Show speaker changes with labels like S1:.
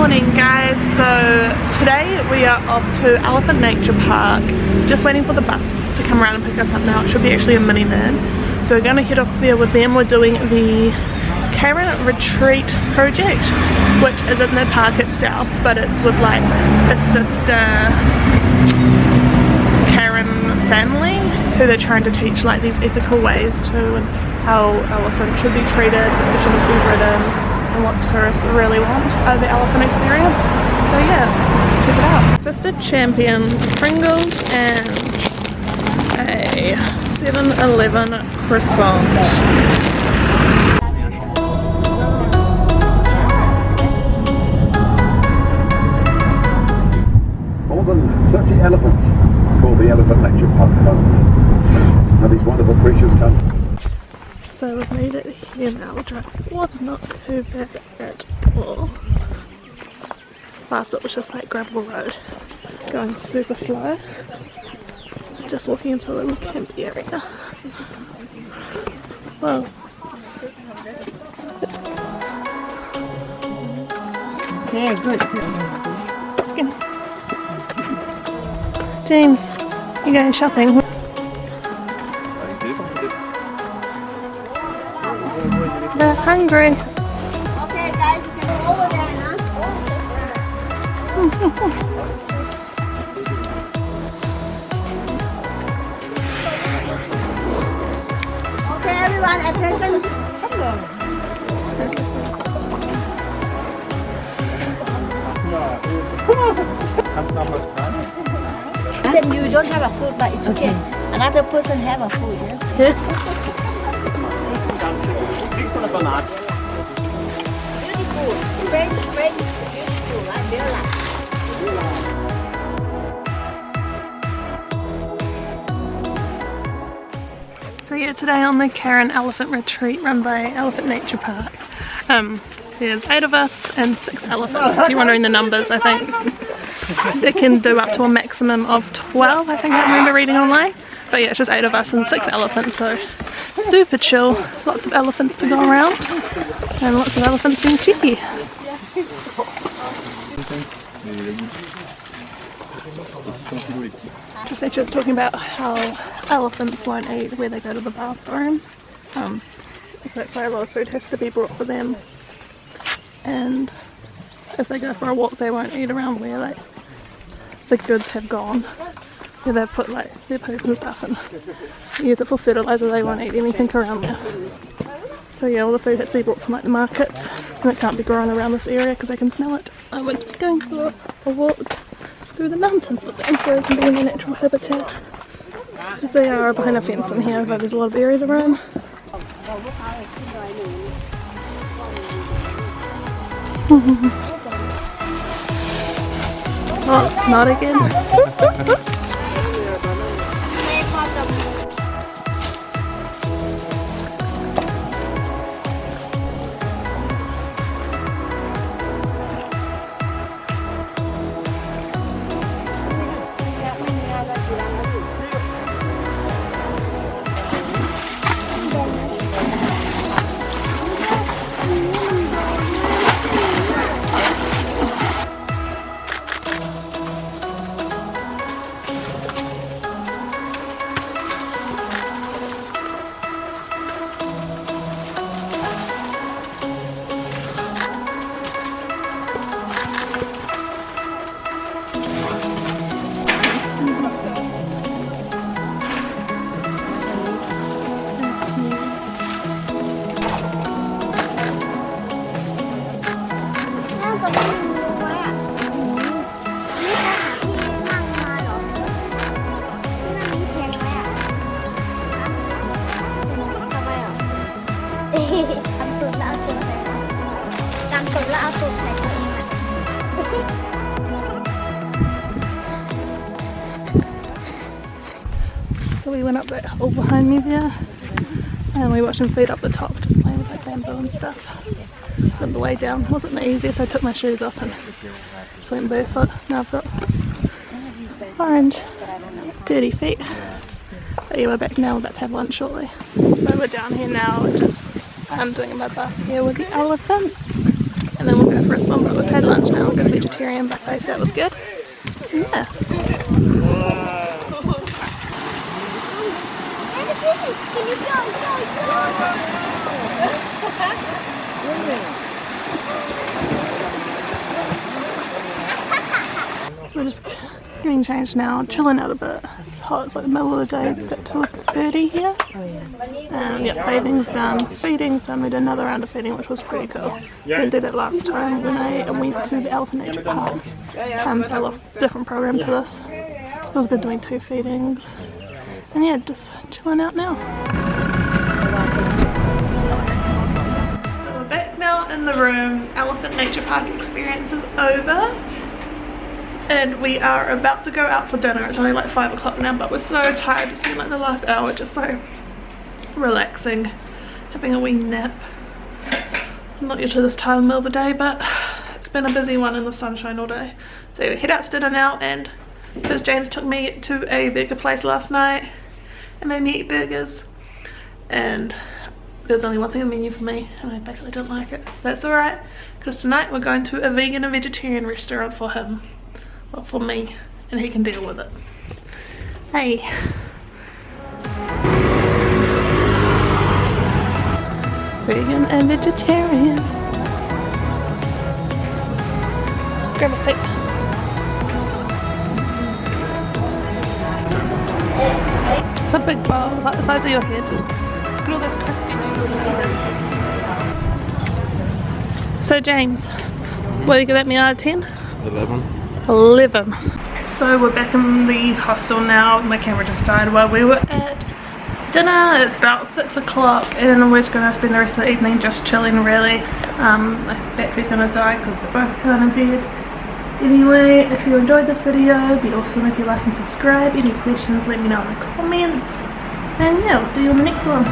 S1: Morning guys, so today we are off to Elephant Nature Park. Just waiting for the bus to come around and pick us up now. It should be actually a minivan. So we're going to head off there with them. We're doing the Karen Retreat project, which is in the park itself, but it's with like a sister Karen family who they're trying to teach like these ethical ways to, and how elephants should be treated, they shouldn't be ridden, and what tourists really want out of the elephant experience. So yeah, let's check it out. Twisted Champions, Pringles, and a 7-Eleven croissant.
S2: More than 30 elephants call the Elephant Nature Park home. Now these wonderful creatures come.
S1: So we've made it here now. The drive was not too bad at all. Last bit was just like gravel road, going super slow. Just walking into a little camp area. Whoa. It's
S3: yeah, good.
S1: skin. James, you're going shopping. They're hungry.
S3: Okay, guys, you can go over there now. Okay, everyone, attention. Then you don't have a food, but it's okay. Another person have a food, yeah? Beautiful, very, very beautiful, right there.
S1: So yeah, today on the Karen Elephant Retreat run by Elephant Nature Park, there's 8 of us and 6 elephants. If you're wondering the numbers, I think it can do up to a maximum of 12, I think I remember reading online. But yeah, it's just 8 of us and 6 elephants, so super chill. Lots of elephants to go around and lots of elephants being cheeky. Just actually was talking about how elephants won't eat where they go to the bathroom. So that's why a lot of food has to be brought for them. And if they go for a walk, they won't eat around where like the goods have gone. Where they've put like their poop and stuff and use it for fertilizer. They won't eat anything around there. So yeah, all the food has to be brought from like the markets, and it can't be grown around this area because they can smell it. We're just going for a walk through the mountains with them so they can be in their natural habitat, because they are behind a fence in here, but there's a lot of area to roam. Oh, not again. So we went up that hole behind me there and we watched him feed up the top, just playing with that bamboo and stuff. Then the way down wasn't the easiest. I took my shoes off and just went barefoot. Now I've got orange, dirty feet. But yeah, we're back now, we're about to have lunch shortly. So we're down here now, just doing my bath here with the elephants. and then we'll go for a swim. But we've had lunch now. We'll go to vegetarian buffet, so that was good. Yeah. So we're just getting changed now, chilling out a bit. It's hot, it's like the middle of the day, it's about 2:30 here. And yeah, bathing's done. Feeding's done. We did another round of feeding, which was pretty cool. We did it last time when I went to the Elephant Nature Park. So I love a different program to this. It was good doing 2 feedings. And yeah, just chilling out now. So we're back now in the room. Elephant Nature Park experience is over. And we are about to go out for dinner. It's only like 5 o'clock now, but we're so tired. It's been like the last hour just so relaxing, having a wee nap. I'm not used to this time in the middle of the day, but it's been a busy one in the sunshine all day. So we head out to dinner now, and because James took me to a burger place last night and made me eat burgers, and there's only one thing on the menu for me, and I basically didn't like it. That's alright, because tonight we're going to a vegan and vegetarian restaurant for him. Well, for me, and he can deal with it. Hey. Vegan and vegetarian. Grab a seat. It's a big bowl, it's like the size of your head. Look at all those crispy noodles. So James, what do you give that meal out of 10? 11. So we're back in the hostel now. My camera just died while we were at dinner. It's about 6 o'clock and we're just going to spend the rest of the evening just chilling really. My battery's going to die because they're both kind of dead. Anyway, if you enjoyed this video, it'd be awesome if you like and subscribe. Any questions, let me know in the comments. And yeah, we'll see you in the next one.